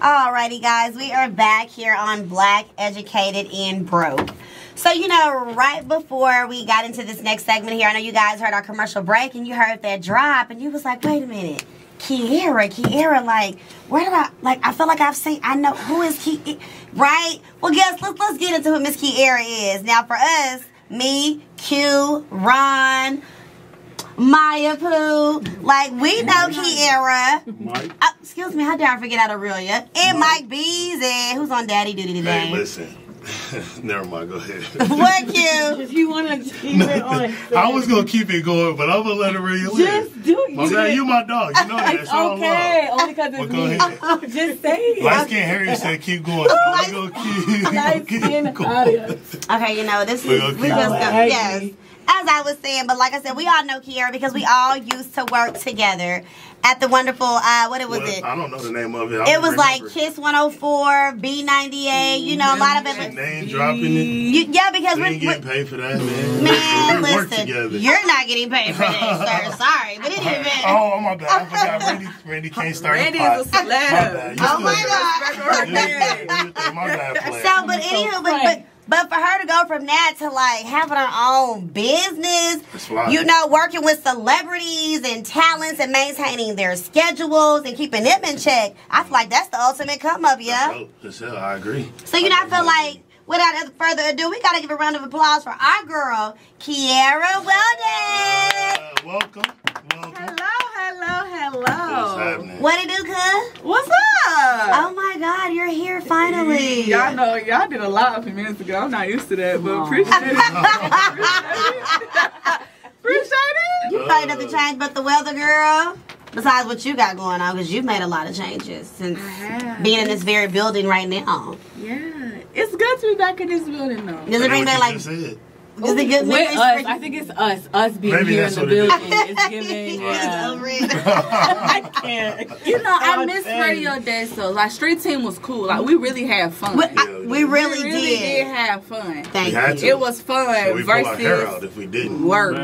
Alrighty, guys, we are back here on Black, Educated, and Broke. So, you know, right before we got into this next segment here, I know you guys heard our commercial break and you heard that drop and you was like, wait a minute, Kyerra, like, where did I feel like I know, who is Kyerra, right? Well, guess, let's get into who Miss Kyerra is. Now, for us, me, Q, Ron, Maya Pooh, like, we know Kyerra. Mike. Excuse me, how dare I forget Aurelia? And Mike Beasley, who's on daddy duty today. Hey, listen. Never mind, go ahead. What, Q? If you want to keep it on. I was going to keep it going, but I'm going to let Aurelia live. Just do it. My man, you my dog. You know that. It's all okay, love. only because it's Go me. ahead. Just say it. Light skin Harry said keep going. So we're going to keep going. Okay, you know, this is, we just go, yes. As I was saying, but like I said, we all know Kyerra because we all used to work together at the wonderful, what was it? I don't know the name of it. It was like Kiss 104, B98, you know, a lot of it. Name dropping it. Yeah, because we ain't getting paid for that, man. Man, we work listen, together. you're not getting paid for this, sir. Sorry, but anyway. Oh, my bad. I forgot Randy can't start Randy a pot. is a celeb. Oh, my God. My bad, player. So, but anywho, but for her to go from that to like having her own business, you know, working with celebrities and talents and maintaining their schedules and keeping them in check, I feel like that's the ultimate come up, yeah. That's hell, I agree. So you know, I feel like without further ado, we gotta give a round of applause for our girl, Kyerra Weldon. Welcome. Hello. What's happening? What it do, cuz? What's up? Oh my God, you're here finally. Y'all know, y'all did a lot a few minutes ago. I'm not used to that, but appreciate it. Appreciate it. You probably nothing changed but the weather, girl. Besides what you got going on, because you've made a lot of changes since being in this very building right now. Yeah, it's good to be back in this building, though. Does it bring back like? Is it good? With us, I think it's us being Maybe here in the building. It's giving. I can't. You know, I miss radio days, so like street team was cool. Like we really had fun. We really did have fun. Thank you. It was fun so we pull our hair versus out if we didn't. work.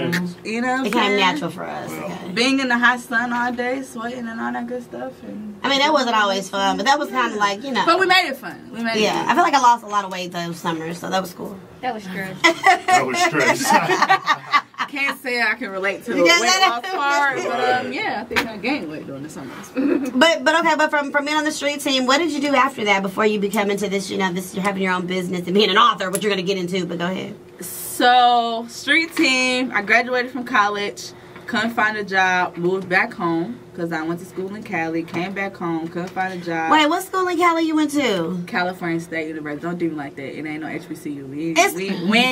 You know, it came natural for us. Being in the hot sun all day, sweating and all that good stuff. And I mean, that wasn't always fun, but that was kind of like, you know. But we made it fun. We made it fun. I feel like I lost a lot of weight those summers, so that was cool. That was stress. That was stress. I can't say I can relate to the weight loss part, but yeah, I think I gained weight during the summers. but from being on the street team, what did you do after that before you become into this? You know, this you're having your own business and being an author, which you're gonna get into. But go ahead. So street team, I graduated from college, couldn't find a job, moved back home because I went to school in Cali, came back home, couldn't find a job. Wait, what school in Cali you went to? California State University. Don't do me like that. It ain't no HBCU. We ain't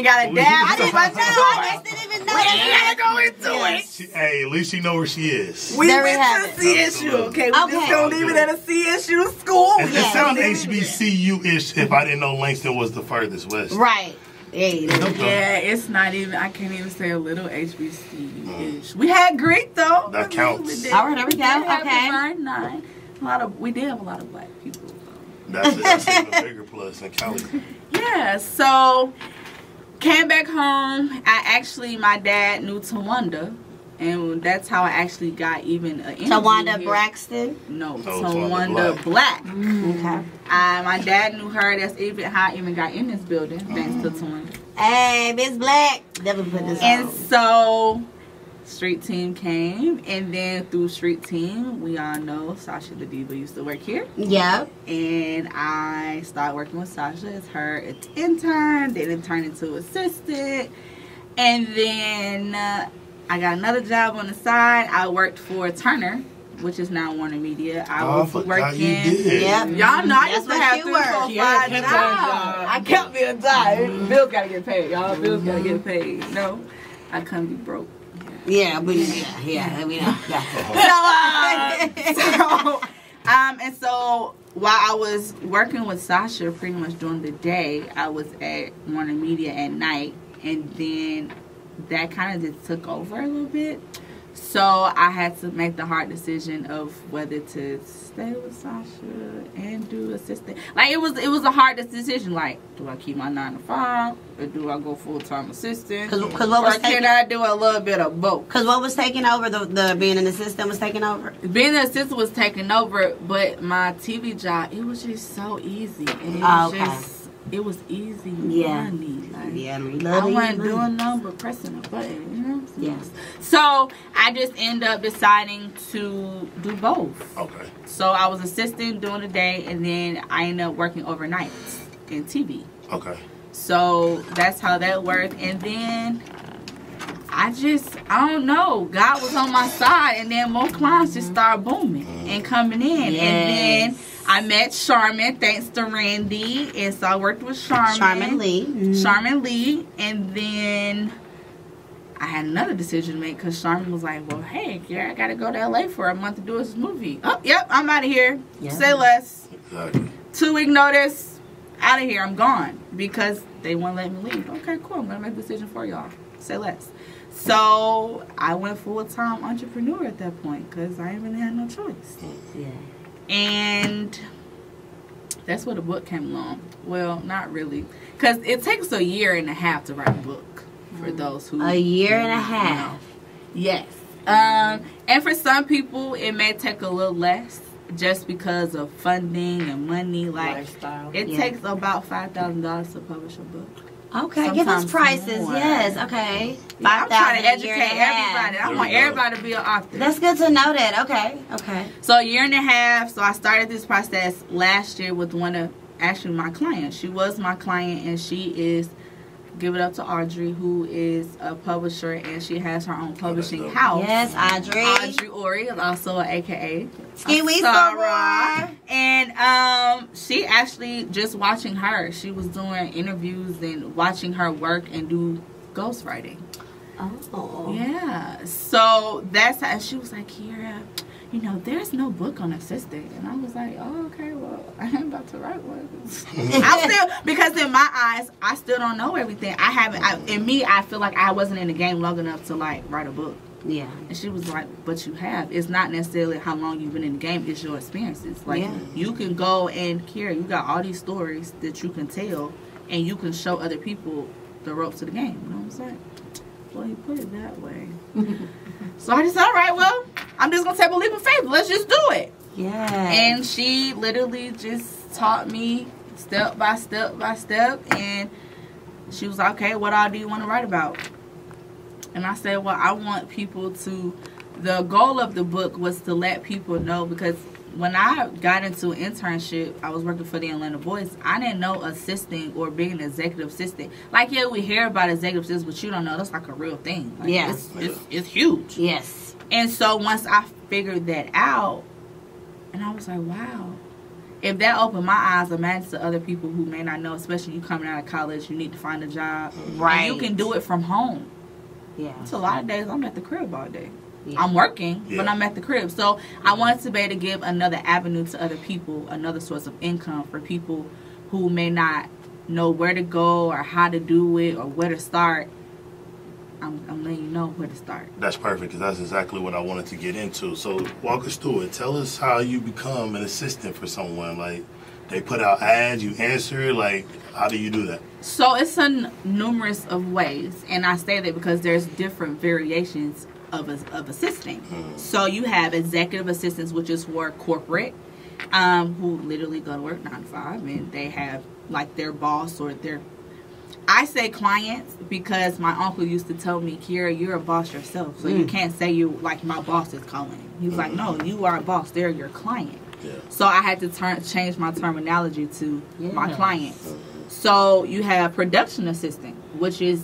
got it down. I didn't even know. We ain't going to it. Hey, at least you know where she is. We went to CSU. Okay, we just don't leave it at a CSU school. It sounds HBCU-ish if I didn't know Langston was the furthest west. Right. Yeah, it's not even, I can't even say a little HBCU-ish. We had Greek, though. That counts. All right, there we go. Okay. We did have a lot of black people. That's even a bigger plus in Cali. Yeah, so came back home. My dad knew Tawanda. And that's how I actually got even an interview. Tawanda Braxton? No, Tawanda Black. Okay. My dad knew her. That's even how I even got in this building, thanks to Tawanda. Hey, Miss Black. Never put this And so, street team came, and then through street team, we all know Sasha the Diva used to work here. Yep. And I started working with Sasha as her intern. Then it turned into assistant. And then I got another job on the side. I worked for Turner, which is now Warner Media. I was working. Yep. Y'all know I used to have 3, 4, 5 jobs. I kept me a job. Bills gotta get paid, y'all. Bills gotta get paid. No, I couldn't be broke. Yeah, we know. And so while I was working with Sasha pretty much during the day, I was at Warner Media at night, and then that kind of just took over a little bit. So I had to make the hard decision of whether to stay with Sasha and do assistant. Like, it was a hard decision. Like, do I keep my 9 to 5 or do I go full-time assistant? Cause what was can I do a little bit of both? Because what was taking over? The being an assistant was taking over. Being an assistant was taking over, but my TV job, it was just so easy, and it was it was easy money. Like, I wasn't doing nothing but pressing a button, you know? Yes. So I just ended up deciding to do both. Okay. So I was assistant during the day, and then I ended up working overnight in TV. Okay. So that's how that worked. And then I don't know. God was on my side, and then more clients just started booming and coming in. Yes. And then I met Charmin, thanks to Randy. And so I worked with Charmin. Charmin Lee. Mm-hmm. Charmin Lee. And then I had another decision to make because Charmin was like, well, hey, Kyerra, I got to go to LA for a month to do this movie. Oh, yep, I'm out of here. Yeah. Say less. Exactly. 2-week notice. Out of here. I'm gone. Because they won't let me leave. Okay, cool. I'm going to make a decision for y'all. Say less. So I went full-time entrepreneur at that point because I even had no choice. Yeah. And that's where the book came along. Well, not really. Because it takes a year and a half to write a book. For those who... A year and a half. Know. Yes. And for some people, it may take a little less. Just because of funding and money. Like, lifestyle. It takes about $5,000 to publish a book. Okay, give us prices. More. Yes, okay. Yeah, I'm trying to educate everybody. I want everybody to be an author. That's good to know that. Okay. So a year and a half. So I started this process last year with one of actually my clients. She was my client, and she is, give it up to Audrey, who is a publisher, and she has her own publishing house. Yes, Audrey. Audrey Ori is also an AKA Ski Sarah. And she actually, just watching her, she was doing interviews and watching her work and do ghostwriting. Oh. Yeah. So that's how she was like, Kyerra, you know, there's no book on assistant. And I was like, oh, okay, well, I ain't about to write one. Because in my eyes, I still don't know everything. I feel like I wasn't in the game long enough to, like, write a book. Yeah. And she was like, but you have. It's not necessarily how long you've been in the game. It's your experiences. Like, you can go and, Kyerra, you got all these stories that you can tell, and you can show other people the ropes to the game. You know what I'm saying? Well, he put it that way. So I just said, all right, well, I'm just going to take a leap of faith. Let's just do it. Yeah. And she literally just taught me step by step by step. And she was like, okay, what all do you want to write about? And I said, well, I want people to, the goal of the book was to let people know, because when I got into an internship, I was working for the Atlanta Voice. I didn't know assisting or being an executive assistant. Like, yeah, we hear about executive assistants, but you don't know that's like a real thing. Like, it's huge. Yes. And so once I figured that out, and I was like, wow. If that opened my eyes, imagine to other people who may not know, especially you coming out of college, you need to find a job. Right. And you can do it from home. Yeah. It's a lot of days I'm at the crib all day. Yeah. I'm working, but I'm at the crib. So I wanted to be able to give another avenue to other people, another source of income for people who may not know where to go or how to do it or where to start. I'm letting you know where to start. That's perfect, because that's exactly what I wanted to get into. So walk us through it. Tell us how you become an assistant for someone. Like, they put out ads, you answer, like, how do you do that? So it's numerous of ways, and I say that because there's different variations of assisting. So you have executive assistants, which is for corporate, who literally go to work 9 to 5, and they have like their boss or their, I say clients because my uncle used to tell me, Kyerra, you're a boss yourself, so you can't say you like my boss is calling. He was like, no, you are a boss, they're your client. Yeah. So I had to change my terminology to my clients. So you have production assistant, which is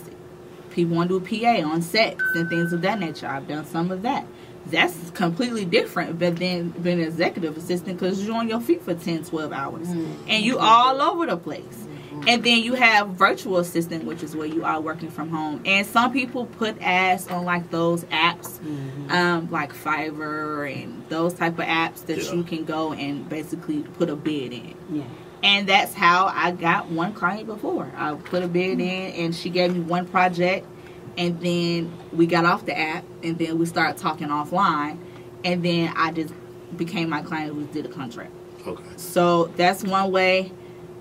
people want to do PA on sets and things of that nature. I've done some of that. That's completely different but then being an executive assistant, because you're on your feet for 10, 12 hours. And you all over the place. And then you have virtual assistant, which is where you are working from home. And some people put ads on like those apps, like Fiverr and those type of apps that you can go and basically put a bid in. Yeah. And that's how I got one client before. I put a bid in, and she gave me one project, And then we got off the app, and then we started talking offline, and then I just became my client. We did a contract. Okay. So that's one way.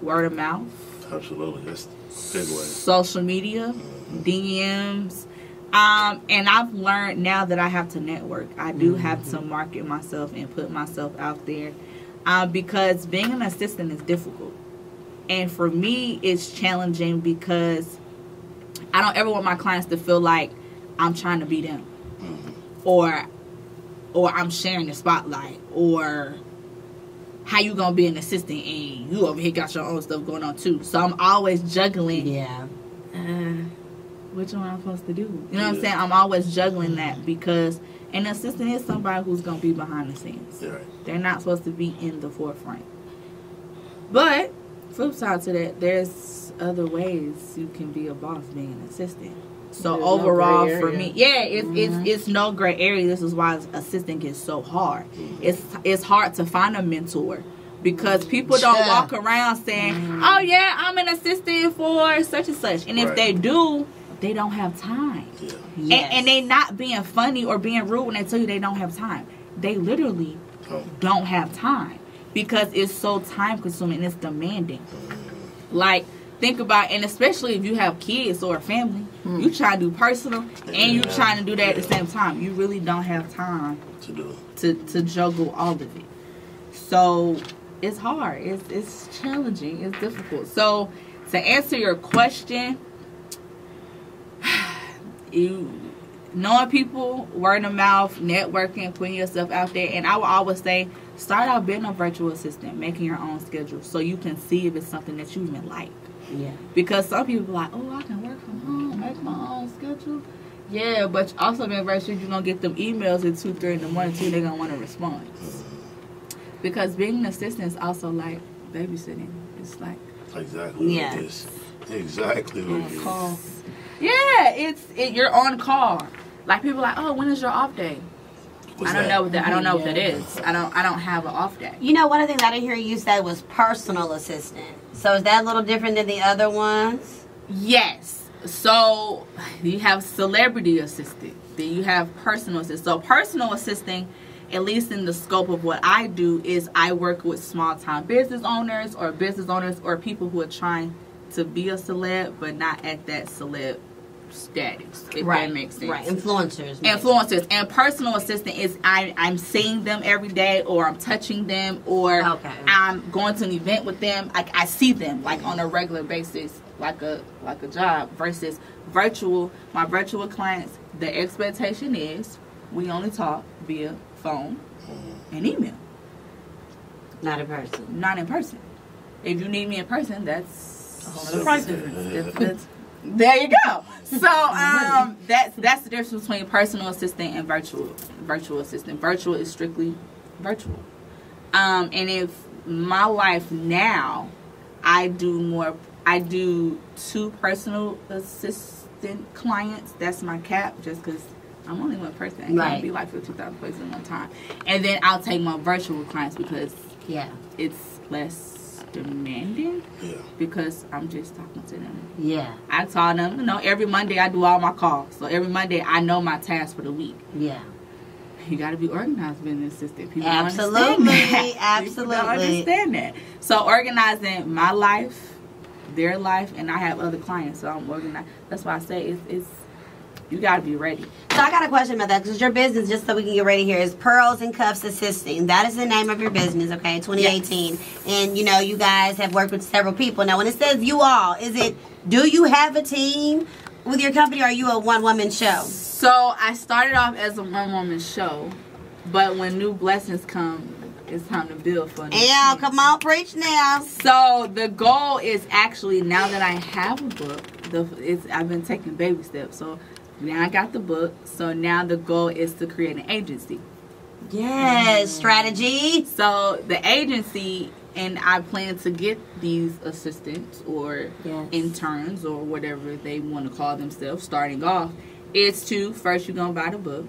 Word of mouth. Absolutely. That's a big way. Social media, DMs. And I've learned now that I have to network. I do have to market myself and put myself out there. Because being an assistant is difficult. And for me, it's challenging because I don't ever want my clients to feel like I'm trying to be them. Or I'm sharing the spotlight. Or how you gonna be an assistant and you over here got your own stuff going on too. So I'm always juggling. Yeah. Which one I'm supposed to do? You know what I'm saying? I'm always juggling that because an assistant is somebody who's going to be behind the scenes. Yeah, right. They're not supposed to be in the forefront. But, flip side to that, there's other ways you can be a boss being an assistant. So There's overall, no for me, it's no gray area. This is why assistant gets so hard. It's hard to find a mentor. Because people don't walk around saying, oh yeah, I'm an assistant for such and such. And if they do, they don't have time. Yeah. Yes. And they not being funny or being rude when they tell you they don't have time. They literally don't have time. Because it's so time consuming and it's demanding. Like, think about, and especially if you have kids or a family, you trying to do personal and you trying to do that at the same time. You really don't have time to juggle all of it. So it's hard. It's challenging. It's difficult. So to answer your question, knowing people, word of mouth, networking, putting yourself out there. And I will always say, start out being a virtual assistant, making your own schedule so you can see if it's something that you even like. Yeah. Because some people are like, oh, I can work from home, make my own schedule. Yeah, but also being virtual, you're going to get them emails at 2, 3 in the morning too. They're going to want to respond. Because being an assistant is also like babysitting. It's like... Exactly. Yeah. Exactly what it is. Call. Yeah, you're on call. Like people are like, oh, when is your off day? I don't know what that is. I don't have an off day. You know, one of the things I didn't hear you say was personal assistant. So is that a little different than the other ones? Yes. So you have celebrity assistant. Then you have personal assistant. So personal assisting, at least in the scope of what I do, is I work with small time business owners or people who are trying to be a celeb but not at that celeb status, if that makes sense. Right, influencers. And personal assistant is I'm seeing them every day, or I'm touching them, or I'm going to an event with them. I see them like on a regular basis, like a job. Versus virtual, my virtual clients, the expectation is we only talk via phone and email. Not in person. Not in person. If you need me in person, that's a whole other difference. There you go. So that's the difference between personal assistant and virtual assistant. Virtual is strictly virtual. And if my life now, I do 2 personal assistant clients. That's my cap, just because I'm only one person. I can't be like 50,000 places at one time. And then I'll take my virtual clients because it's less demanding because I'm just talking to them. Yeah. I taught them, every Monday I do all my calls. So every Monday I know my task for the week. Yeah. You got to be organized being an assistant. People Absolutely. People don't understand that. So organizing my life, their life, and I have other clients, so I'm organized. That's why I say it's you got to be ready. So I got a question about that, because your business, just so we can get ready here, is Pearls and Cuffs Assisting. That is the name of your business, okay, 2018. Yes. And, you guys have worked with several people. Now, when it says you all, do you have a team with your company, or are you a one-woman show? So I started off as a one-woman show, but when new blessings come, it's time to build for new team. Come on, preach now. So the goal is actually, now that I have a book, I've been taking baby steps. So now I got the book, so now the goal is to create an agency. Yes, strategy. So the agency, and I plan to get these assistants or interns or whatever they want to call themselves starting off, is to, first you're going to buy the book.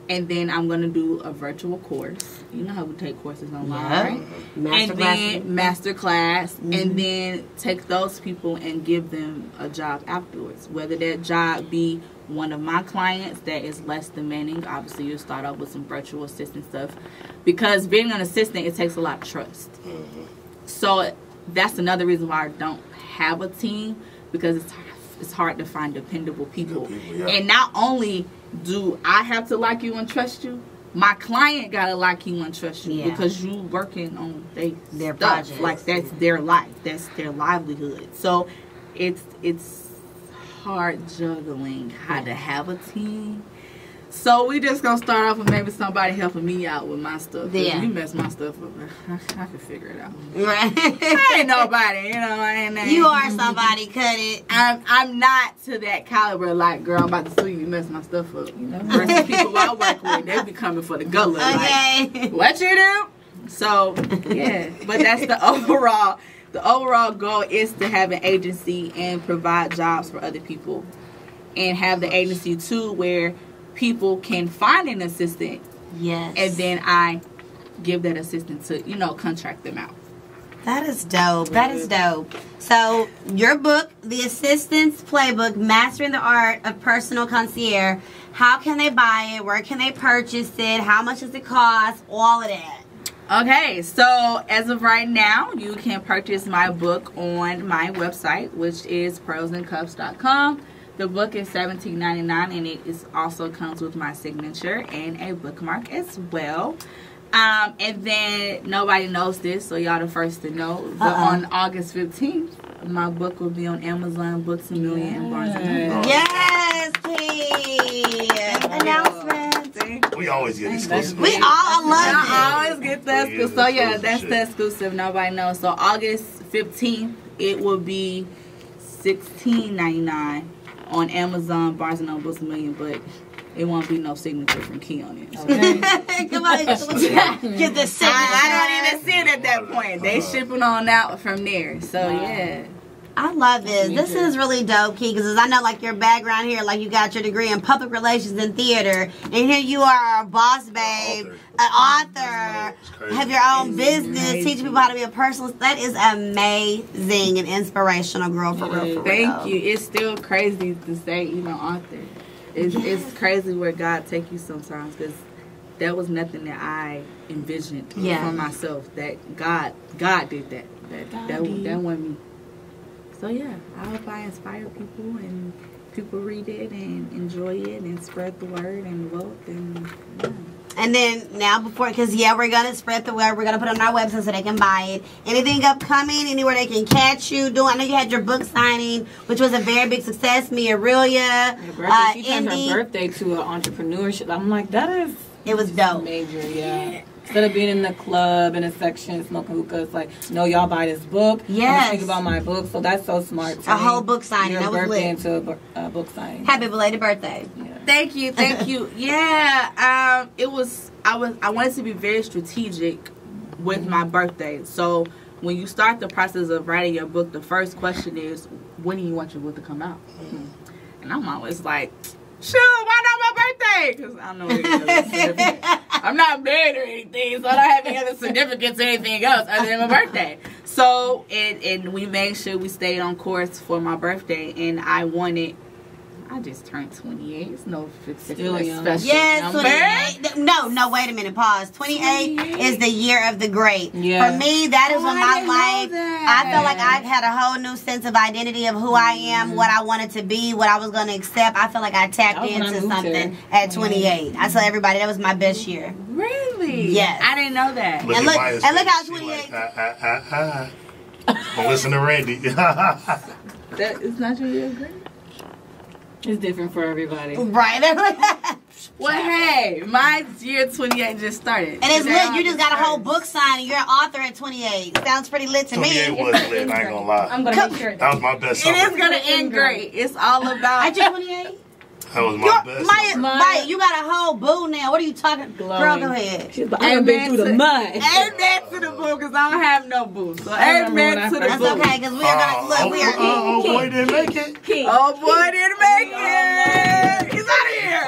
And then I'm going to do a virtual course. You know how we take courses online, right? Master class. And then take those people and give them a job afterwards. Whether that job be one of my clients that is less demanding. Obviously, you'll start off with some virtual assistant stuff. Because being an assistant, it takes a lot of trust. So that's another reason why I don't have a team. Because it's hard to find dependable people. And not only do I have to like you and trust you, my client gotta like you and trust you because you working on their project. Like that's their life, that's their livelihood. So it's hard juggling how to have a team. So we just gonna start off with maybe somebody helping me out with my stuff. Yeah. You mess my stuff up, I can figure it out. Right. I ain't nobody, you know. You are somebody, cut it. I'm not to that caliber. Like, girl, I'm about to sue you. You mess my stuff up. You know, versus people I work with, they be coming for the gullet. Okay. Like, what you do? So yeah, but that's the overall. The overall goal is to have an agency and provide jobs for other people, and have the agency too where people can find an assistant, and then I give that assistant to, contract them out. That is dope. That is dope. So your book, The Assistant's Playbook, Mastering the Art of Personal Concierge, how can they buy it? Where can they purchase it? How much does it cost? All of that. Okay, so as of right now, you can purchase my book on my website, which is pearlsandcuffs.com. The book is $17.99, and it also comes with my signature and a bookmark as well. And then nobody knows this, so y'all the first to know. But on August 15th, my book will be on Amazon, Books A Million, and Barnes & Noble. Yes, please. Announcement. We always get exclusive. We all love it. I always get the exclusive. So yeah, that's the exclusive. Nobody knows. So August 15th, it will be $16.99 on Amazon, Barnes & Noble, Books A Million, but it won't be no signature from Key on it. Okay? Come on, get the signature. I don't even see it at that point. They shipping on out from there. So yeah. I love this. This is really dope, Key, because I know, like, your background here, like, you got your degree in public relations and theater, and here you are a boss babe, an author, have your own business, teaching people how to be a personal. That is amazing and inspirational, girl, for real. Thank you. It's still crazy to say, author. It's crazy where God take you sometimes, because that was nothing that I envisioned for myself. That God did that. That wasn't me. So yeah, I hope I inspire people and people read it and enjoy it and spread the word and vote and And then now because we're going to spread the word. We're going to put it on our website so they can buy it. Anything upcoming, anywhere they can catch you doing? I know you had your book signing, which was a very big success. Me, Aurelia, she turned her birthday to an entrepreneurship. I'm like, it was dope. Major, yeah. Instead of being in the club in a section smoking hookah, it's like, no, y'all buy this book. Yes. Think about my book. So that's so smart. A whole book signing. That was lit. Into a book signing. Happy belated birthday. Yeah. Thank you. Yeah. It was. I wanted to be very strategic with my birthday. So when you start the process of writing your book, the first question is, when do you want your book to come out? And I'm always like, sure, why not my birthday? Because I don't know anything. I'm not married or anything, so I don't have any other significance or anything else other than my birthday. So, and we made sure we stayed on course for my birthday, and I just turned 28. It's no particular special number. 28. No, wait a minute. Pause. 28 is the year of the great. Yeah. For me, that is when my life, I felt like I had a whole new sense of identity of who I am, what I wanted to be, what I was going to accept. I felt like I tapped into something at 28. I tell everybody that was my best year. Really? Yes. I didn't know that. And look how 28. Don't listen to Randy. That is not your year of great? It's different for everybody. Right. Well, hey, my year 28 just started. And it's lit. You just got a whole book signing. You're an author at 28. Sounds pretty lit to me. 28 was lit, I ain't gonna lie. I'm going to make sure. That was my best summer. It is going to end great. It's all about... At your 28? That was my best summer. Maya, you got a whole boo now. What are you talking? Glowing. Girl, go ahead. She's like, I ain't been through the mud. Amen to the boo, because I don't have no boo. So amen to the boo. That's okay, because we are going to... Look, we are... Oh, boy didn't make it. Oh, boy didn't make it. He's out of here.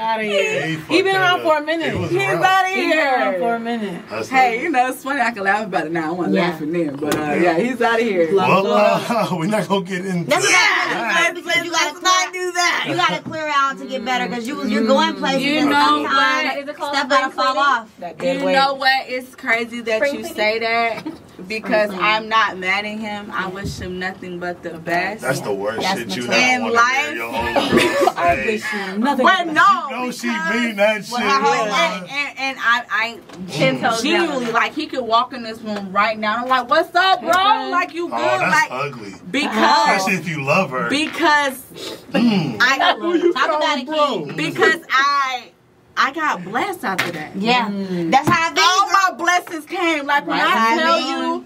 out of here. He He been around for a minute. He was He's around. out of He been around here. for a minute. That's Hey, ugly. you know, it's funny. I can laugh about it now. I wasn't Yeah. laughing then. But, yeah, he's out of here. Well, we're not gonna get into That's that. because you gotta Let's not do that. You gotta clear out to get better because you're going places. You and know sometimes what? Is it called stuff gotta fall spring off. That You dead weight. know what? It's crazy that Spring you cleaning? say that because Spring I'm not mad at him. I wish him nothing but the best. That's the worst That's shit you mature. never In want to life- hear your own girl I say. wish you nothing. But no, No, she because- mean that shit. Well, how hard man. and I Ten toes genuinely down. like he could walk in this room right now. I'm like, what's up, bro? Okay. Like you good? Oh, that's like ugly. because Especially if you love her. because Mm. I Talk about it, King. because I got blessed after that. Yeah, that's how it All is. my blessings came. Like when Right. I tell Right. you,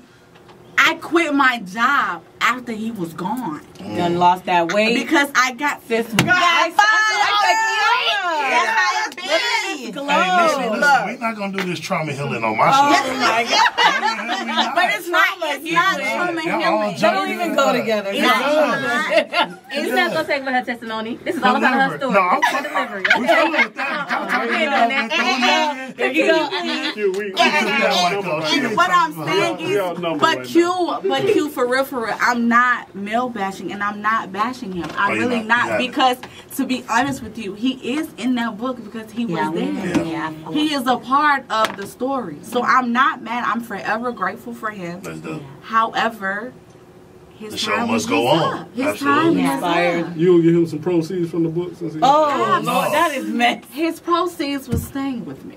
I quit my job after he was gone Done lost that weight. because I got Sis, Yeah, Yeah. that's how it be. Hey, listen, Look. we're not gonna do this trauma healing on my Oh show. my God. But it's not trauma Y'all all healing. They don't even go together. It's No. not. He's not gonna take about her testimony. This is all about her story. No, I'm Her delivery. we still with that. I'm talking Okay, about then. that. There you go. And what I'm saying We all is, number but right Q, for real, I'm not male bashing and I'm not bashing him. I'm Oh, you're really not. not, Yeah. because to be honest with you, he is in that book because he was Yeah, there. yeah. He is a part of the story. So I'm not mad. I'm forever grateful for him. That's dope. However, his The show time must was go up. on. His Absolutely. time Yeah. is Fired. up. You will give him some proceeds from the book since he Oh, No. Lord, that is messy. His proceeds was staying with me.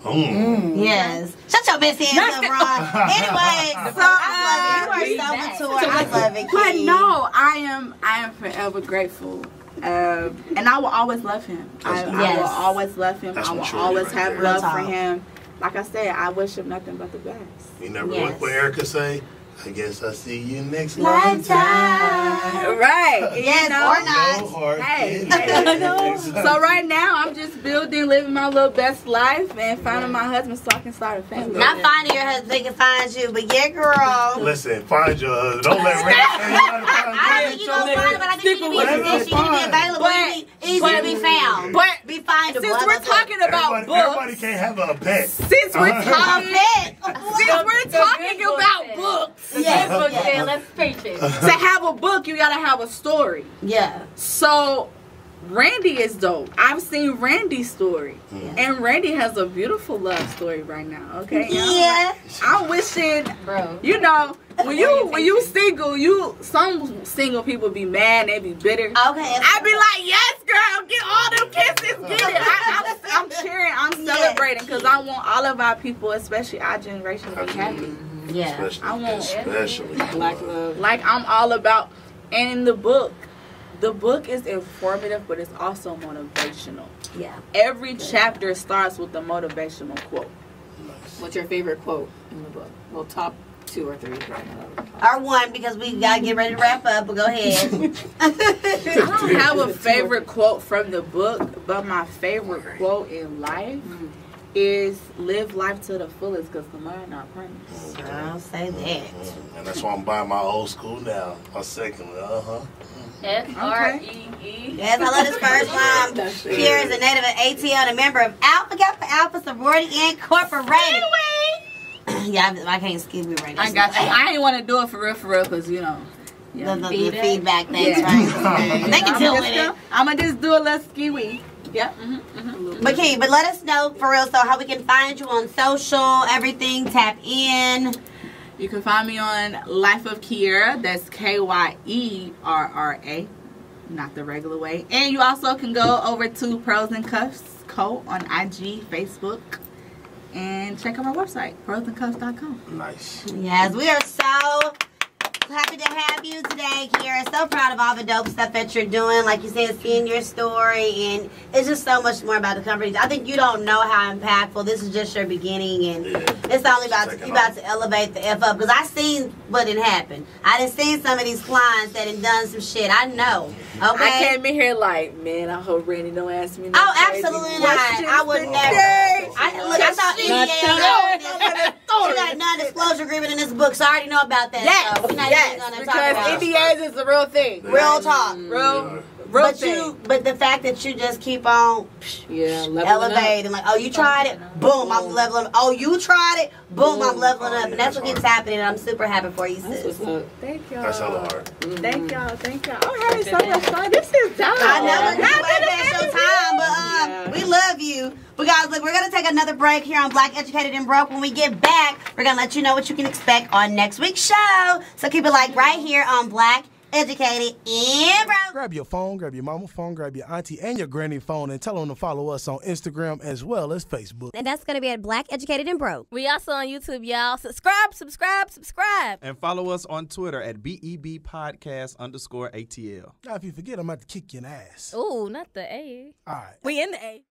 Yes. Shut your bitch hands up, Ron. Anyway, so I love it. You are so mature. I love it. But King. no, I am forever grateful. And I will always love him. I will Yes. always love him. That's I will maturity always right have there. love Real for talk. him. Like I said, I wish him nothing but the best. You never Yes. what Erica say? I guess I see you next Lifetime. lifetime. Right. Yes, or not. No hard Hey. feelings. So right now, I'm just building, living my little best life, and finding my husband so I can start a family. Not finding your husband, they can find you, but yeah, girl. Listen, find your husband. Don't let Ray say you gotta find I your don't think you gonna find it, but I think you need to Stick be, with she need to be available. But- She easy to be found. But Be findable. since How we're about that? talking about Everybody books, can't have a pet. since we're A talking, pet. since we're talking good book about said. books, The Yes, book yes. said, let's preach it. to have a book, you gotta have a story. Yeah. So Randy is dope. I've seen Randy's story, Mm. and Randy has a beautiful love story right now. Okay. Yeah. I'm wishing, Bro. you know, when you single, some single people be mad, they be bitter. Okay. I be like, yes, girl, get all them kisses, get it. I'm cheering, I'm celebrating because I want all of our people, especially our generation, to be happy. Yeah. I want Especially Black love. Like I'm all about, and in the book is informative, but it's also motivational. Yeah. Every chapter starts with a motivational quote. What's your favorite quote in the book? Well, top 2 or 3 right now. Or one, because we gotta get ready to wrap up, but go ahead. I don't have a favorite quote from the book, but my favorite quote in life is live life to the fullest because tomorrow not promised. I'll say that. And that's why I'm buying my old school now. My second one. S-R-E-E. Yes, I love this first line. Kyerra is a native of ATL and a member of Alpha Kappa Alpha Sorority Incorporated. Yeah, I can't skip it right now. I got you. I ain't want to do it for real because, you know. The feedback things, Yeah. right? They can deal with it. I'm going to just do a little ski-wee. Yep. But King, but let us know for real, so how we can find you on social, everything, tap in. You can find me on Life of Kyerra. That's Kyerra, not the regular way. And you also can go over to Pearls and Cuffs Co. on IG, Facebook, and check out my website, pearlsandcuffs.com. Nice. Yes, we are so happy to have you today, Kyerra. So proud of all the dope stuff that you're doing. Like you said, seeing your story, and it's just so much more about the company. I think you don't know how impactful. This is just your beginning, and it's only about you about to elevate the F up. Because I seen what had happened. I done seen some of these clients that had done some shit. I know. Okay. I came in here like, man, I hope Randy don't ask me no Oh, crazy absolutely not. questions I would today. never. I thought Not NDA. She got a non-disclosure agreement in this book, so I already know about that. Yes, so we're not even yes, gonna because talk about it. NDAs is the real thing. Real talk. Real Real But thing. but the fact that you just keep on Yeah, leveling elevating, like, oh, you tried it, boom, I'm leveling up. Oh, you tried it, boom, I'm leveling up, and that's what keeps happening. And I'm super happy for you, That's sis. what's up. Thank y'all. That's hella hard. Thank y'all. I'm having so much fun. This is dope. I know we're glad that's your time, but we love you. But guys, look, we're gonna take another break here on Black Educated and Broke. When we get back, we're gonna let you know what you can expect on next week's show. So keep it like right here on Black Educated and Broke. Grab your phone, grab your mama phone, grab your auntie and your granny phone, and tell them to follow us on Instagram as well as Facebook. And that's going to be at Black Educated and Broke. We also on YouTube, y'all. Subscribe. And follow us on Twitter at BEBpodcast_ATL. Now, if you forget, I'm about to kick you in the ass. Ooh, not the A. All right. We in the A.